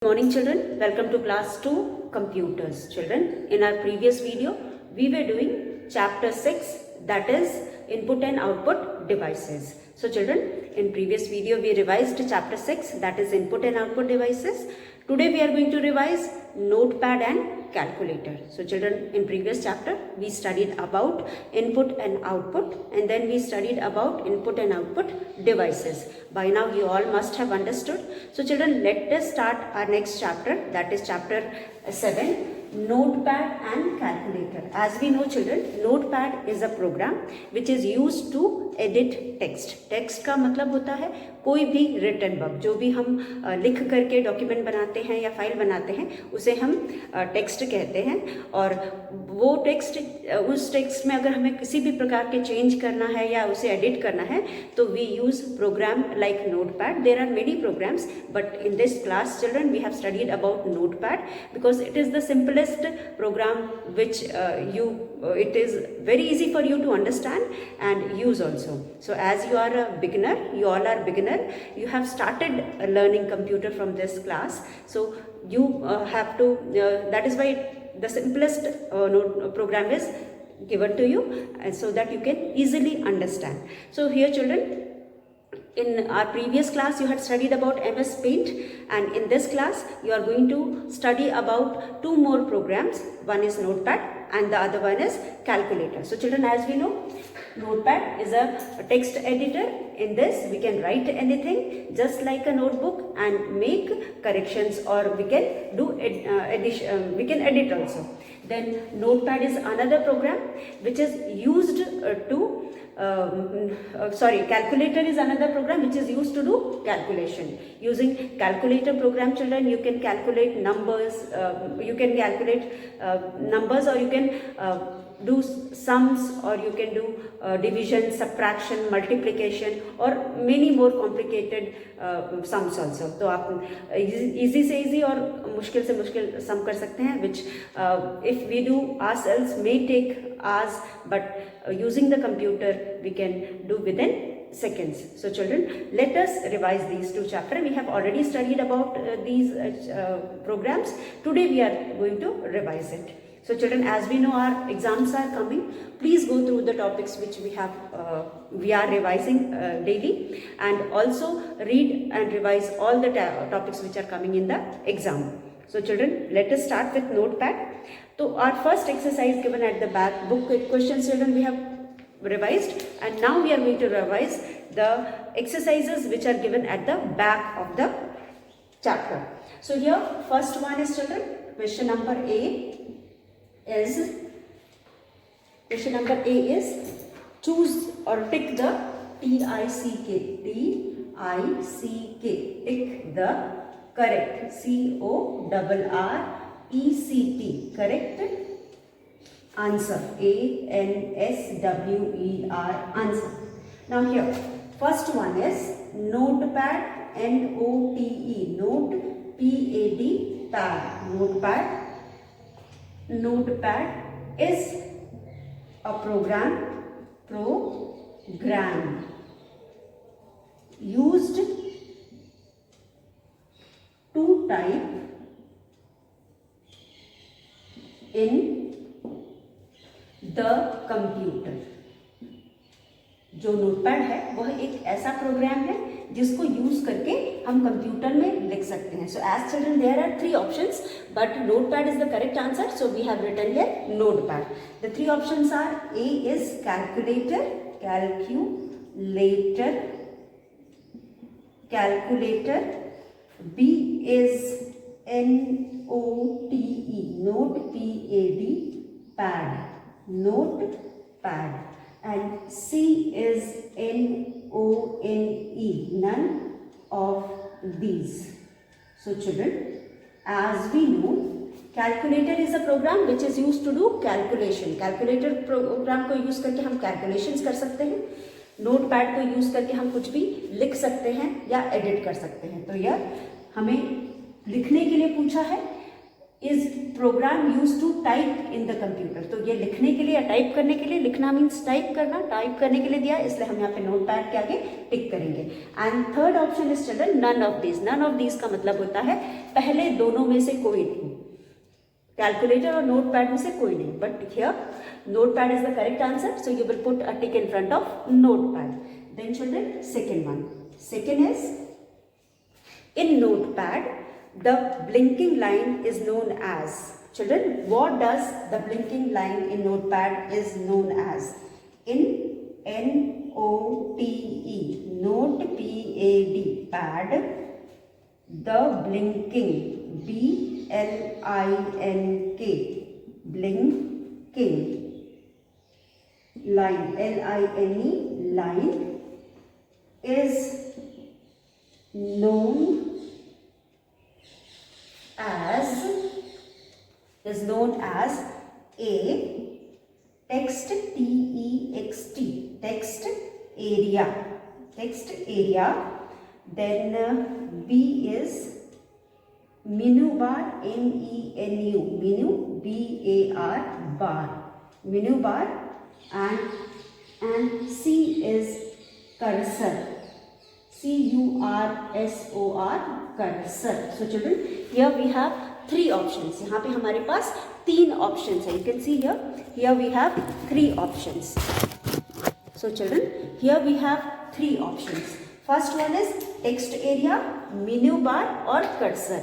Good morning children, welcome to class 2 computers. Children, in our previous video we were doing chapter 6, that is input and output devices. So children, in previous video we revised chapter 6, that is input and output devices. Today we are going to revise notepad and calculator. So children, in previous chapter we studied about input and output, and then we studied about input and output devices. By now you all must have understood. So children, let us start our next chapter, that is chapter 7, notepad and calculator. As we know children, notepad is a program which is used to edit text. Text का मतलब होता है कोई भी written work, जो भी हम लिख करके डॉक्यूमेंट बनाते हैं या फाइल बनाते हैं उसे हम टेक्स्ट कहते हैं. और वो टेक्स्ट, उस टेक्स्ट में अगर हमें किसी भी प्रकार के चेंज करना है या उसे एडिट करना है तो we use program like notepad. There are many programs, but in this class children we have studied about notepad because it is the simplest program which it is very easy for you to understand and use also. So as you are a beginner, you all are beginner, you have started learning computer from this class, so you have to that is why the simplest program is given to you, so that you can easily understand. So here children, in our previous class you had studied about MS Paint, and in this class you are going to study about two more programs. One is notepad and the other one is calculator. So children, as we know, notepad is a text editor. In this we can write anything just like a notebook and make corrections, or we can do addition, we can edit also. Then notepad is another program which is used calculator is another program which is used to do calculation. Using calculator program children, you can calculate numbers, or you can do sums, or you can do division, subtraction, multiplication, or many more complicated sums also. तो आप easy से easy और मुश्किल से मुश्किल sum कर सकते हैं, which if we do ourselves may take hours, but using the computer we can do within seconds. So children, let us revise these two chapters. We have already studied about these programs. Today we are going to revise it. So children, as we know our exams are coming, please go through the topics which we are revising daily, and also read and revise all the topics which are coming in the exam. So children, let us start with notepad. So our first exercise given at the back book questions children we have revised, and now we are going to revise the exercises which are given at the back of the chapter. So here first one is children, question number A is choose or tick the TICK, tick the correct, CORRECT, correct answer, ANSWER, answer. Now here first one is notepad, NOTE, note, PAD, pad. Notepad is a program used to type in the computer. जो Notepad है वह एक ऐसा programme है जिसको use करके हम computer में लिख सकते हैं. So as children there are three options, but Notepad is the correct answer, so we have written here Notepad. The three options are A is calculator, B is NOTE, note, PAD, notepad, and C is NONE, none of these. So children, as we know, calculator is a program which is used to do calculation. Calculator program को use करके हम calculations कर सकते हैं. Notepad को use करके हम कुछ भी लिख सकते हैं या एडिट कर सकते हैं. तो यह हमें लिखने के लिए पूछा है. Is program use to type in the computer. तो ये लिखने के लिए या टाइप करने के लिए, लिखना मीन्स टाइप करना, टाइप करने के लिए दिया है, इसलिए हम यहाँ पे नोट पैड के आगे टिक करेंगे। And third option is children none of these. None of these का मतलब होता है पहले दोनों में से कोई नहीं, कैलकुलेटर और नोट पैड में से कोई नहीं, but here Notepad is the correct answer, so you will put a tick in front of Notepad. Then children second one, second is in notepad the blinking line is known as, children what does the blinking line in notepad is known as? In NOTE, note PAD, pad, the blinking BLINK, blinking line, LINE, line is known as a text, TEXT, text area, then B is menu bar, MENU, menu, BAR, menu bar, and C is cursor, CURSOR, cursor. So children, here we have three options. यहाँ पे हमारे पास 3 options है. You can see here we have 3 options. So children, here we have 3 options. First one is text area, menu bar और cursor.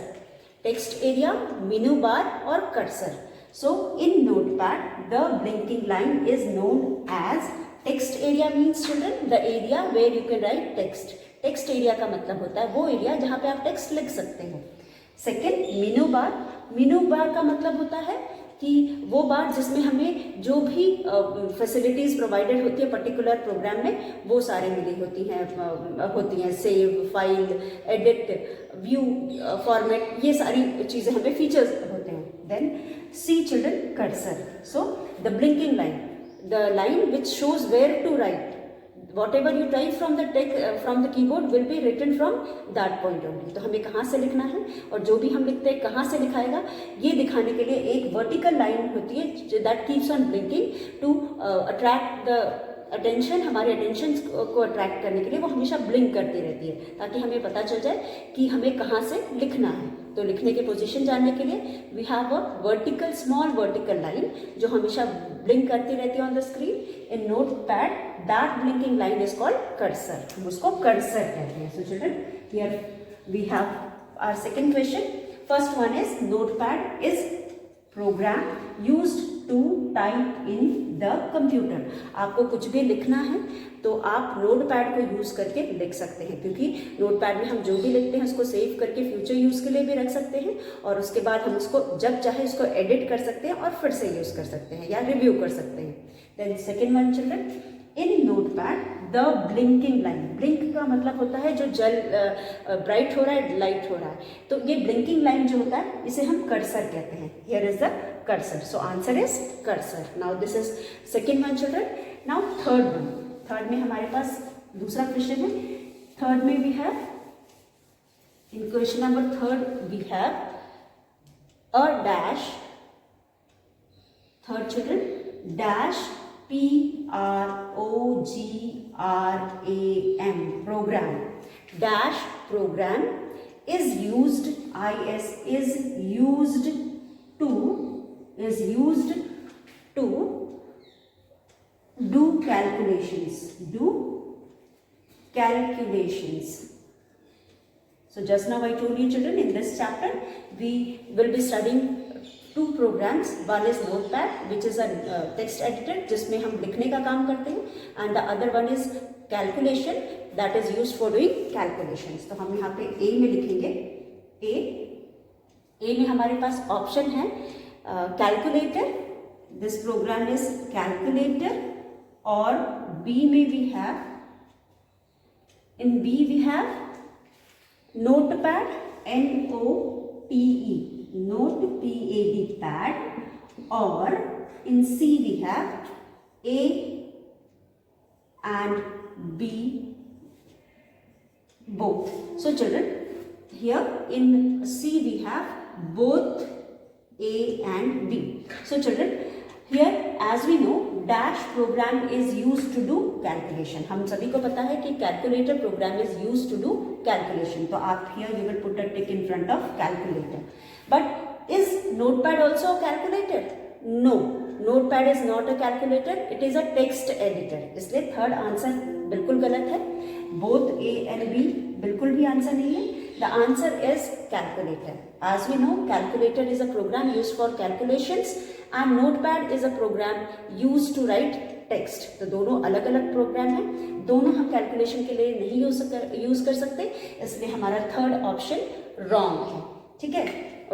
Text area, menu bar और cursor. So in notepad, the blinking line is known as text area. Means children the area where you can write text. Text area का मतलब होता है वो area जहाँ पे आप टेक्स्ट लिख सकते हो। सेकेंड मेनू बार, मेनू बार का मतलब होता है कि वो बार जिसमें हमें जो भी फैसिलिटीज प्रोवाइडेड होती है पर्टिकुलर प्रोग्राम में वो सारे मिली होती हैं, save, file, edit, view, format, ये सारी चीज़ें हमें फीचर्स होते हैं। Then C children cursor, so the blinking line, the line which shows where to write, whatever you type from the keyboard will be written from that point only। तो हमें कहाँ से लिखना है और जो भी हम लिखते हैं कहाँ से लिखाएगा ये दिखाने के लिए एक वर्टिकल लाइन होती है that keeps on blinking to attract the attention, हमारे अटेंशन को अट्रैक्ट करने के लिए वो हमेशा ब्लिंक करती रहती है ताकि हमें पता चल जाए कि हमें कहाँ से लिखना है। तो लिखने के पोजीशन जानने के लिए we have a vertical, small vertical line जो हमेशा ब्लिंक करती रहती है on the screen. In Notepad that blinking line is called cursor, हम उसको कर्सर कहते हैं। So children here we have our second question. First one is Notepad is program used to type in the computer. आपको कुछ भी लिखना है तो आप नोटपैड को यूज करके लिख सकते हैं, क्योंकि नोटपैड में हम जो भी लिखते हैं उसको सेव करके फ्यूचर यूज के लिए भी रख सकते हैं और उसके बाद हम उसको जब चाहे उसको एडिट कर सकते हैं और फिर से यूज कर सकते हैं या रिव्यू कर सकते हैं। Then second one children, in Notepad the blinking line, blink का मतलब होता है जो जल ब्राइट हो रहा है, लाइट हो रहा है, तो ये ब्लिंकिंग लाइन जो होता है इसे हम कर्सर कहते हैं। Here is the cursor, so answer is cursor. Now this is second one children. Now third one, third में हमारे पास दूसरा क्वेश्चन है। थर्ड में we have, in question number third we have a dash, third children, dash PROGRAM, program, dash program is used to do calculations. So just now I told you children, in this chapter we will be studying 2 programs. One is notepad which is a text editor जिसमें हम लिखने का काम करते हैं, and the other one is calculation that is used for doing calculations. तो हम यहाँ पे A में लिखेंगे, A में हमारे पास ऑप्शन है calculator, this program is calculator, और B में we have, in B we have notepad, NOTE, notepad, pad, or in C we have A and B both. So children, here in C we have both A and B. So children, here as we know dash program is used to do calculation. हम सभी को पता है कि calculator program is used to do calculation. तो आप here you will put a tick in front of calculator. But is notepad also a calculator? No, notepad is not a calculator. It is a text editor. इसलिए third answer बिल्कुल गलत है. Both A and B बिल्कुल भी answer नहीं है. The answer is calculator. As we know, calculator is a program used for calculations and notepad is a program used to write text. तो दोनों अलग अलग प्रोग्राम हैं, दोनों हम कैलकुलेशन के लिए नहीं यूज कर सकते, इसलिए हमारा थर्ड ऑप्शन रॉन्ग है. ठीक है.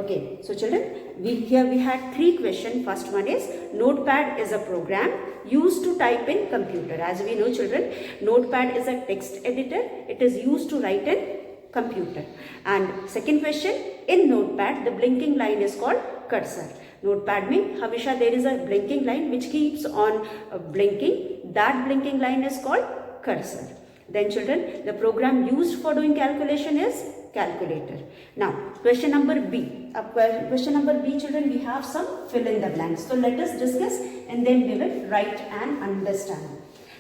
Okay, so children, we had 3 questions. First one is notepad is a program used to type in computer. As we know children, notepad is a text editor. It is used to write in computer. And second question, in notepad the blinking line is called cursor. Notepad में हमेशा there is a blinking line which keeps on blinking. That blinking line is called cursor. Then children, the program used for doing calculation is calculator. Now question number B. Ab question number B children, we have some fill in the blanks. So let us discuss and then we will write and understand.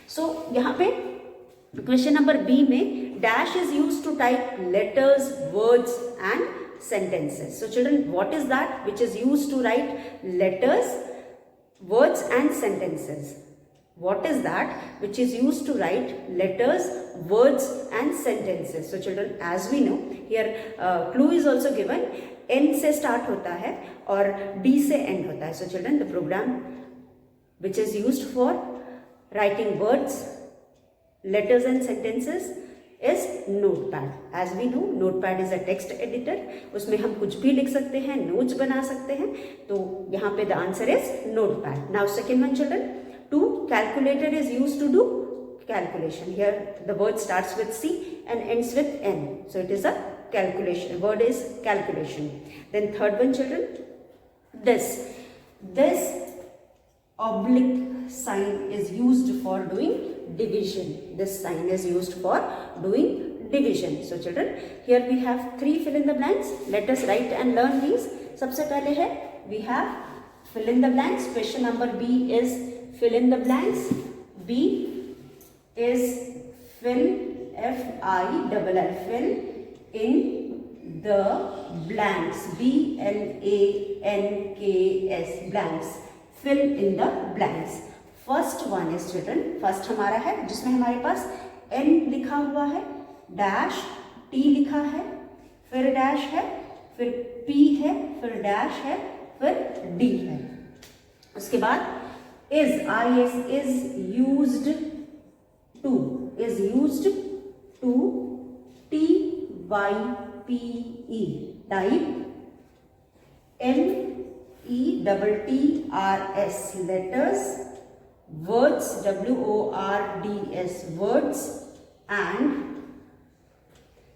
So यहाँ पे question number B में dash is used to type letters, words and sentences. So children, what is that which is used to write letters, words and sentences? What is that which is used to write letters, words and sentences? So children, as we know here clue is also given. N से start होता है और D से end होता है. So children, the program which is used for writing words, letters and sentences is notepad. As we know, notepad is a text editor. उसमें हम कुछ भी लिख सकते हैं, notes बना सकते हैं. तो यहाँ पे the answer is notepad. Now second one children, to calculator is used to do calculation. Here the word starts with C and ends with N. So it is a calculation. Word is calculation. Then third one children, this oblique sign is used for doing division. This sign is used for doing division. So children, here we have 3 fill in the blanks. Let us write and learn these. सबसे पहले है we have fill in the blanks. Question number B is fill in the blanks. B is fill, F-I-L-L, fill in the blanks. B-L-A-N-K-S, blanks. Fill in the blanks. First one is children, first हमारा है जिसमें हमारे पास N लिखा हुआ है, dash, T लिखा है, फिर dash है, फिर P है, फिर dash है, फिर D है. उसके बाद is, I-S, is used to, T-Y-P-E, type, L-E-T-T-R-S, letters, words, W-O-R-D-S, words and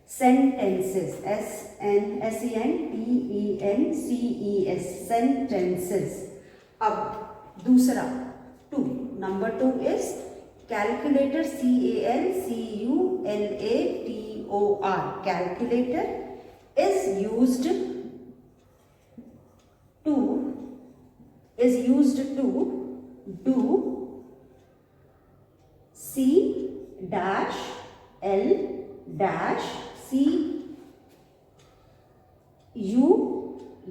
sentences, S-N-S-E-N-T-E-N-C-E-S, sentences. अब दूसरा 2, number 2 is calculator, C-A-L-C-U-L-A-T-O-R, calculator is used to do C dash L dash C U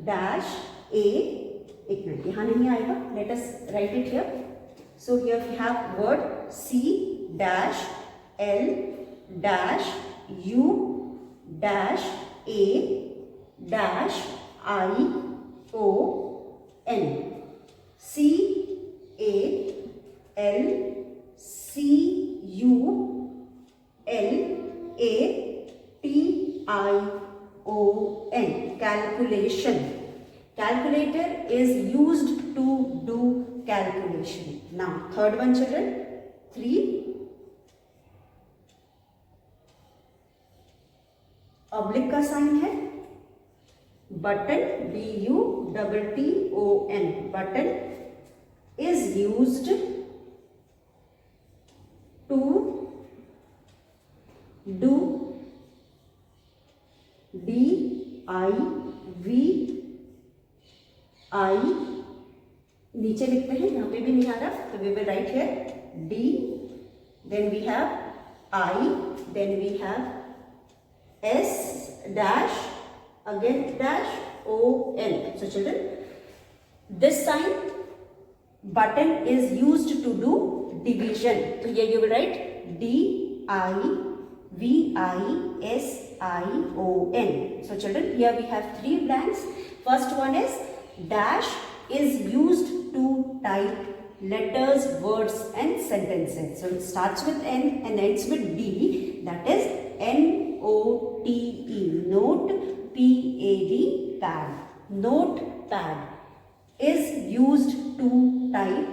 dash A. एक minute, यहाँ नहीं आएगा. Let us write it here. So here we have word C dash L dash U dash A dash I O N. C A L C U L A T I O N, calculation. Calculator is used to do calculation. Now third one children, 3, oblique का sign है, button, B-U-T-T-O-N, button is used to do D-I-V I, नीचे लिखते हैं, यहाँ पे भी नहीं आ रहा, तो we will write here D, then we have I, then we have S dash, again dash, O N. So children, this sign button is used to do division. So here you will write D I V I S I O N. So children, here we have 3 blanks. First one is dash is used to type letters, words and sentences. So it starts with N and ends with D. That is N-O-T-E. Note, P-A-D, pad. Notepad is used to type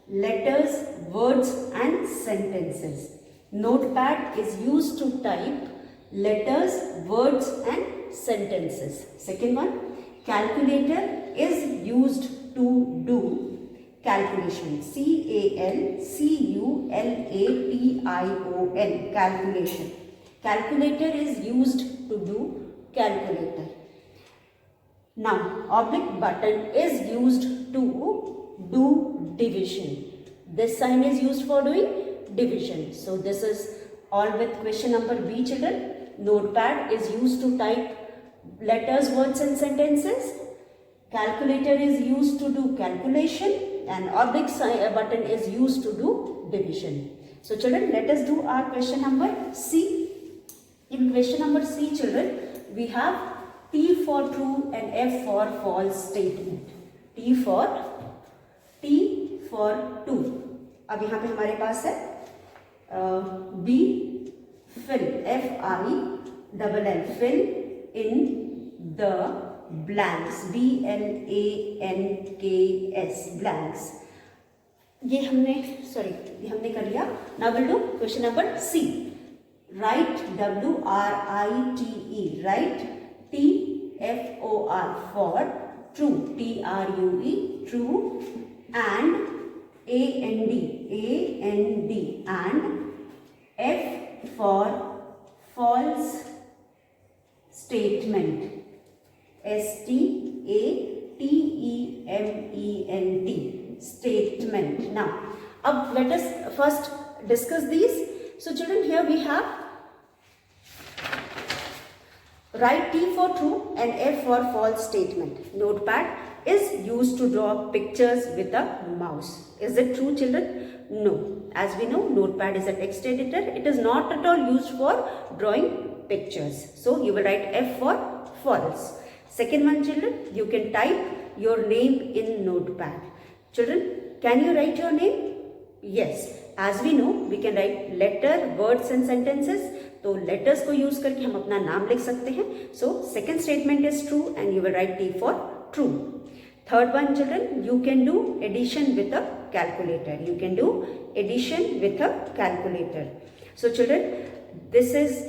letters, words and sentences. Notepad is used to type letters, words and sentences. Second one, calculator is used to do calculation. C-A-L-C-U-L-A-T-I-O-N. Calculation. Calculator is used to do calculator. Now, oblique button is used to do division. This sign is used for doing division. So, this is all with question number B, children. Notepad is used to type letters, words and sentences. Calculator is used to do calculation, and oblique button is used to do division. So children, let us do our question number C. In question number C, children, we have T for true and F for false statement. T for true. अब यहाँ पे हमारे पास है B, fill, F-I-L-L, fill in the blanks, B-L-A-N-K-S, blanks. ये हमने कर लिया. Now we'll do question number C. Write, W-R-I-T-E, write T-F-O-R for true, T-R-U-E, true, and A-N-D, and F for false statement, S-T-A-T-E-M-E-N-T, statement. Now, let us first discuss these. So children, here we have write T for true and F for false statement. Notepad is used to draw pictures with a mouse. Is it true, children? No. As we know, Notepad is a text editor. It is not at all used for drawing pictures. So you will write F for false. Second one, children, you can type your name in Notepad. Children, can you write your name? Yes. As we know, we can write letter, words and sentences. तो letters को use करके हम अपना नाम लिख सकते हैं. So second statement is true and you will write T for true. Third one, children, you can do addition with a calculator. You can do addition with a calculator. So children, this is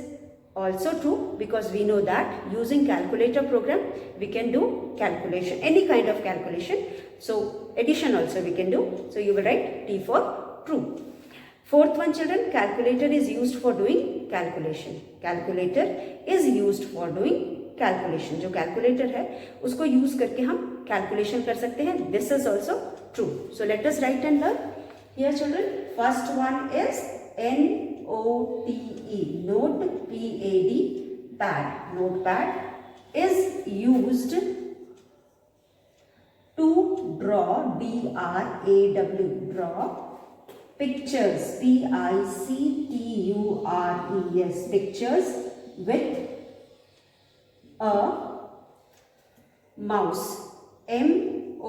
also true because we know that using calculator program we can do calculation, any kind of calculation. So addition also we can do. So you will write T for true. Fourth one, children, calculator is used for doing calculation. Calculator is used for doing calculation. जो calculator है उसको use करके हम calculation कर सकते हैं. This is also true. So let us write and learn. Here, children, first one is N-O-T-E, note, P-A-D, pad. Notepad is used to draw, D-R-A-W, draw pictures, P-I-C-T-U-R-E-S, pictures with a mouse, M-O-U-S-E,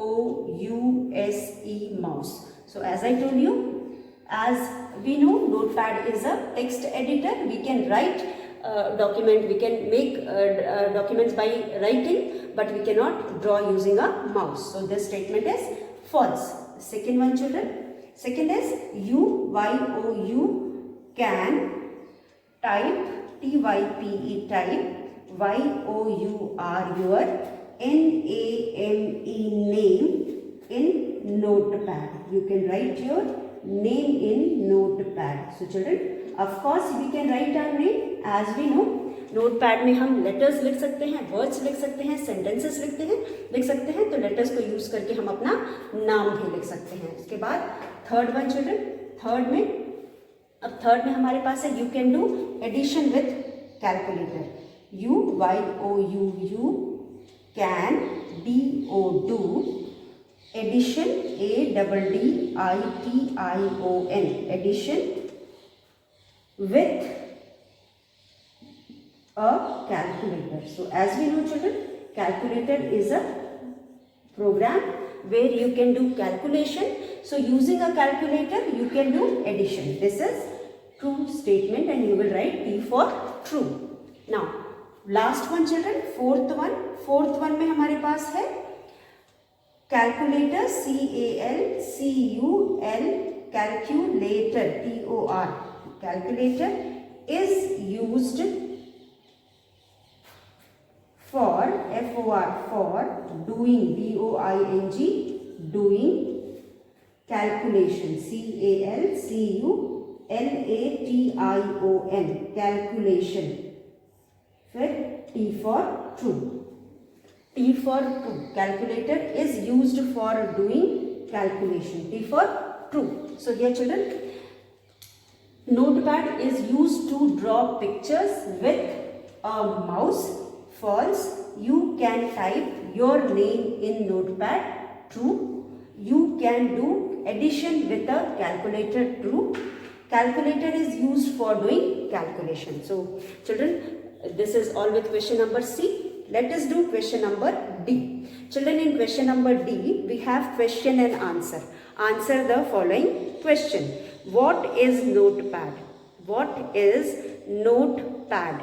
mouse. So as I told you, as we know, Notepad is a text editor. We can write document, we can make documents by writing, but we cannot draw using a mouse. So this statement is false. Second one, children. Second is U-Y-O-U, can type, T-Y-P-E, type, Y-O-U-R, your, N-A-M-E, name in Notepad. You can write your name in Notepad. So children, of course we can write our name. As we know, notepad में हम letters लिख सकते हैं, words लिख सकते हैं, sentences लिख सकते हैं। तो लेटर्स को यूज करके हम अपना नाम भी लिख सकते हैं। उसके बाद थर्ड वन चिल्ड्रन, थर्ड में हमारे पास है you can do addition with calculator. YOU can DO addition ADDITION addition with a calculator. So as we know children, calculator is a program where you can do calculation. So using a calculator you can do addition. This is true statement and you will write T for true. Now last one children, fourth one में हमारे पास है calculator, CALCUL, calculator, TOR. Calculator is used for for doing, DOING, doing calculation, CALCULATION, calculation. फिर T for true. T for true. Calculator is used for doing calculation. T for true. So here children, Notepad is used to draw pictures with a mouse. False. You can type your name in Notepad. True. You can do addition with a calculator. True. Calculator is used for doing calculation. So children, this is all with question number C. Let us do question number D. Children, in question number D, we have question and answer. Answer the following question. What is Notepad? What is Notepad?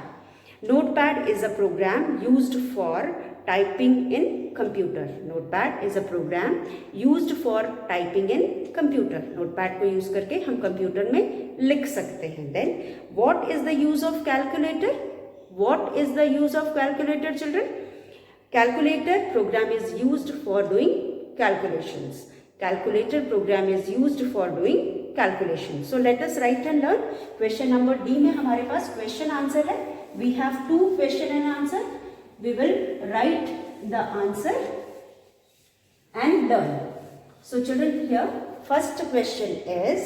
Notepad is a program used for typing in computer. Notepad is a program used for typing in computer. Notepad को use करके हम computer में लिख सकते हैं. Then what is the use of calculator? What is the use of calculator children? Calculator program is used for doing calculations. Calculator program is used for doing calculation. So let us write and learn. Question number D में हमारे पास question answer है. We have two question and answer. We will write the answer and learn. So children, here first question is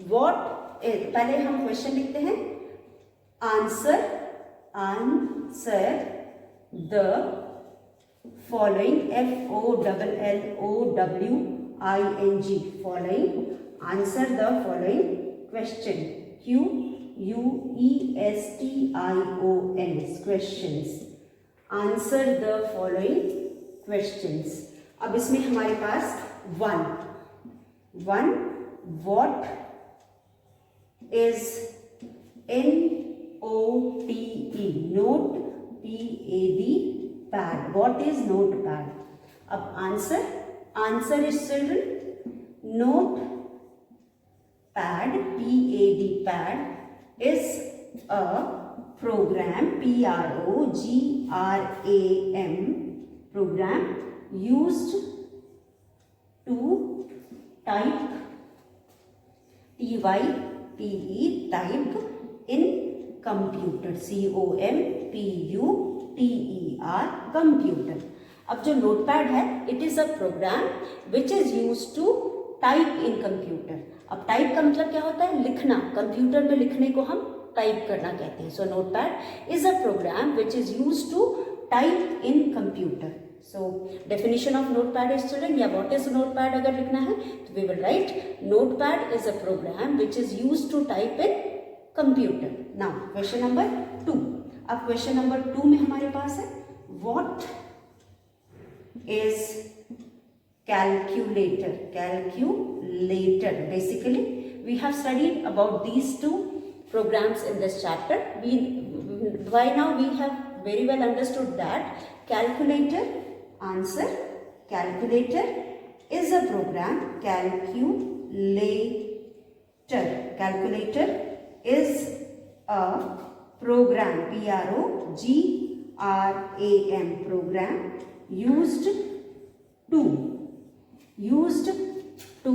what is, पहले हम question लिखते हैं. Answer the following, FOLLOWING, following. Answer the following question. QUESTIONs, questions. Answer the following questions. अब इसमें हमारे पास one, what is NOTE, note, PAD, pad. What is Notepad? अब answer is children, Notepad, PAD, pad is a program, PROGRAM, program used to type, TYPE, type in computer, COMPUTER, computer. अब जो Notepad है, it is a program which is use to type in computer. अब type का मतलब क्या होता है? लिखना. कंप्यूटर में लिखने को हम टाइप करना कहते हैं. So notepad is a program which is use to type in computer. So definition of notepad is student, या व्हाट इज नोटपैड अगर लिखना है तो we will write notepad is a program which is use to type in computer. Now question number 2. अब question number 2 में हमारे पास है what is calculator. Basically we have studied about these two programs in this chapter. By now we have very well understood that calculator, answer, calculator is a program. Calculator is a program, PROGRAM, program used to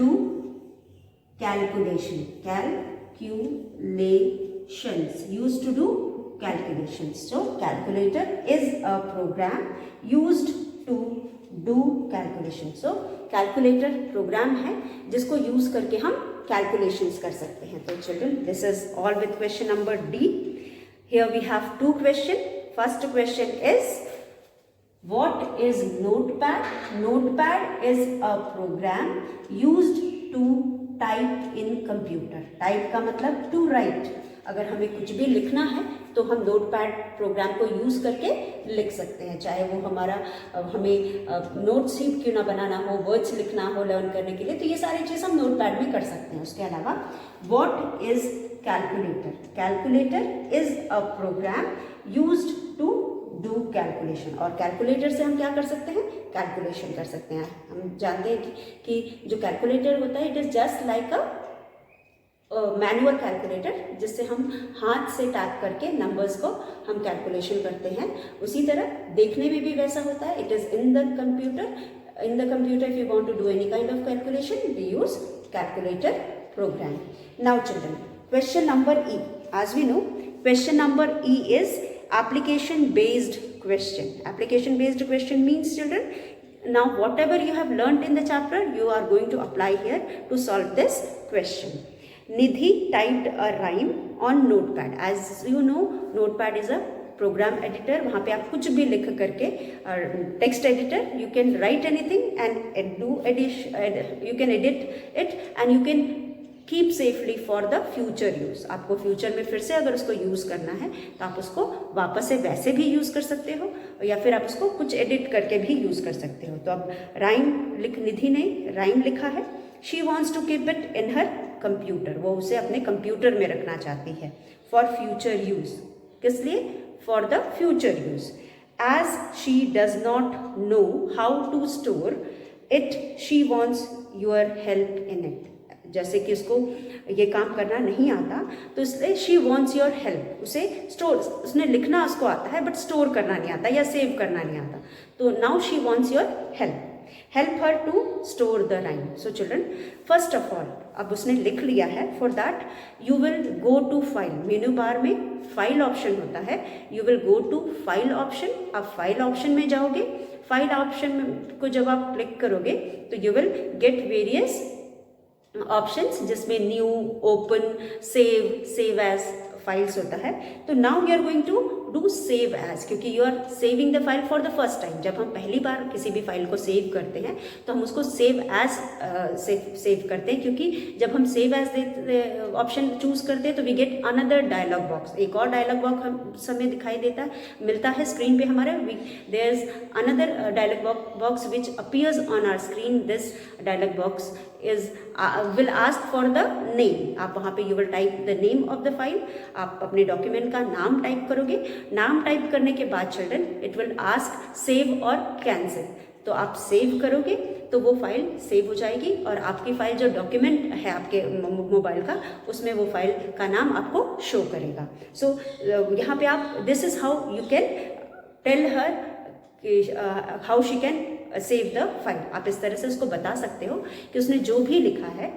do calculation. calculations, used to do calculations. So calculator is a program used to do calculation. So calculator program है जिसको use करके हम calculations कर सकते हैं. तो children, this is all with question number D. Here we have two questions. First question is, what is Notepad? Notepad is a program used to type in computer. Type का मतलब to write. अगर हमें कुछ भी लिखना है तो हम नोटपैड प्रोग्राम को यूज करके लिख सकते हैं, चाहे वो हमारा हमें नोट्स ही क्यों ना बनाना हो, वर्ड्स लिखना हो लर्न करने के लिए, तो ये सारी चीज़ हम नोटपैड में कर सकते हैं. उसके अलावा what is calculator? Calculator is a program used to do calculation. और कैलकुलेटर से हम क्या कर सकते हैं? कैलकुलेशन कर सकते हैं. हम जानते हैं कि जो कैलकुलेटर होता है it is just like a manual calculator, जिससे हम हाथ से टैप करके नंबर्स को हम कैलकुलेशन करते हैं. उसी तरह देखने में भी वैसा होता है. It is in the computer. In the computer if you want to do any kind of calculation we use calculator program. Now children, question number E. As we know, question number E is application based question. Application based question means, children, now whatever you have learnt in the chapter you are going to apply here to solve this question. Nidhi typed a rhyme on notepad. As you know, notepad is a program editor. वहाँ पे आप कुछ भी लिख करके, text editor, you can write anything and do addition, you can edit it and you can keep safely for the future use. आपको future में फिर से अगर उसको यूज़ करना है तो आप उसको वापस से वैसे भी यूज़ कर सकते हो, या फिर आप उसको कुछ एडिट करके भी यूज़ कर सकते हो. तो अब राइम निधि ने राइम लिखा है. She wants to keep it in her computer. वो उसे अपने कंप्यूटर में रखना चाहती है फॉर फ्यूचर यूज़. किस लिए? For the future use. As she does not know how to store it she wants your help in it. जैसे कि उसको ये काम करना नहीं आता तो इसलिए शी वॉन्ट्स योर हेल्प. उसे स्टोर, उसने लिखना उसको आता है बट स्टोर करना नहीं आता या सेव करना नहीं आता. तो now she wants your help her to store the rhyme. So children, first of all अब उसने लिख लिया है. For that you will go to file. Menu bar में फाइल ऑप्शन होता है. You will go to file option. आप file option में जाओगे. फाइल ऑप्शन को जब आप क्लिक करोगे तो you will get various options जिसमें new, open, save as files होता है. तो now we are going to do save as, क्योंकि you are saving the file for the first time. जब हम पहली बार किसी भी फाइल को सेव करते हैं तो हम उसको सेव एज सेव करते हैं, क्योंकि जब हम सेव एज ऑप्शन चूज करते हैं तो we get another dialog box. एक और डायलॉग बॉक्स हमें दिखाई देता मिलता है स्क्रीन पे हमारे. There is another dialog box which appears on our screen. This dialog box is will ask for the name. आप वहाँ पे you will type the name of the file. आप अपने डॉक्यूमेंट का नाम टाइप करोगे. नाम टाइप करने के बाद children it will ask save और cancel. तो आप सेव करोगे तो वो फाइल सेव हो जाएगी और आपकी फाइल जो डॉक्यूमेंट है आपके मोबाइल का उसमें वो फाइल का नाम आपको शो करेगा. सो यहाँ पे आप this is how you can tell her how she can save the file. आप इस तरह से उसको बता सकते हो कि उसने जो भी लिखा है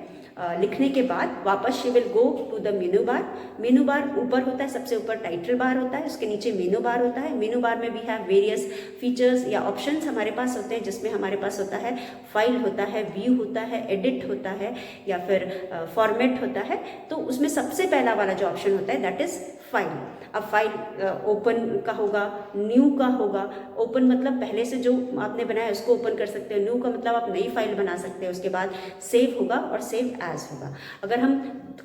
लिखने के बाद वापस she will go to the menu bar. Menu bar ऊपर होता है, सबसे ऊपर टाइटल बार होता है, उसके नीचे मेनू बार होता है. मेनू बार में वी हैव वेरियस फीचर्स या ऑप्शंस हमारे पास होते हैं, जिसमें हमारे पास होता है फाइल होता है, व्यू होता है, एडिट होता है या फिर फॉर्मेट होता है. तो उसमें सबसे पहला वाला जो ऑप्शन होता है दैट इज फाइल. अब फाइल ओपन का होगा, न्यू का होगा. ओपन मतलब पहले से जो आपने बनाया उसको ओपन कर सकते हो. न्यू का मतलब आप नई फाइल बना सकते हो. उसके बाद सेव होगा और सेव एज होगा. अगर हम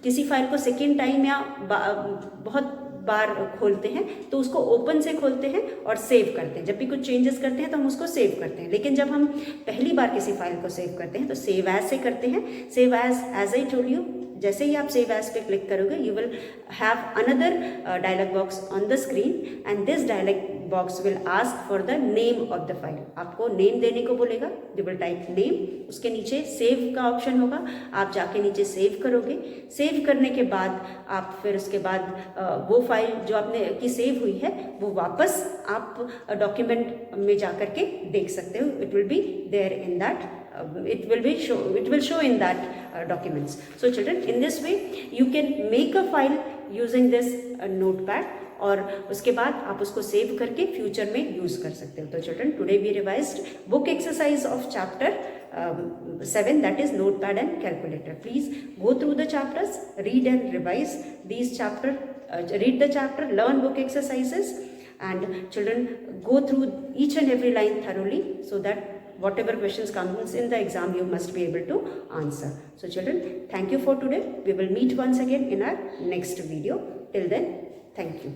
किसी फाइल को सेकेंड टाइम या बहुत बार खोलते हैं तो उसको ओपन से खोलते हैं और सेव करते हैं. जब भी कुछ चेंजेस करते हैं तो हम उसको सेव करते हैं. लेकिन जब हम पहली बार किसी फाइल को सेव करते हैं तो सेव एज से करते हैं. Save as I told you, जैसे ही आप सेव एज पे क्लिक करोगे you will have another dialog box on the screen and this dialog box will ask for the name of the file. आपको name देने को बोलेगा. You will type name. उसके नीचे सेव का ऑप्शन होगा. आप जाके नीचे सेव करोगे. सेव करने के बाद आप फिर उसके बाद वो फाइल जो आपने की सेव हुई है वो वापस आप डॉक्यूमेंट में जा करके देख सकते हो. It will be there in that it will show in that documents. So children, in this way you can make a file using this notepad, और उसके बाद आप उसको सेव करके फ्यूचर में यूज कर सकते हो. तो children, today we revised book exercise of chapter 7, that is notepad and calculator. Please go through the chapters, read and revise these chapter, read the chapter, learn book exercises, and children, go through each and every line thoroughly so that whatever questions comes in the exam you must be able to answer. So children, thank you for today. We will meet once again in our next video. Till then, thank you.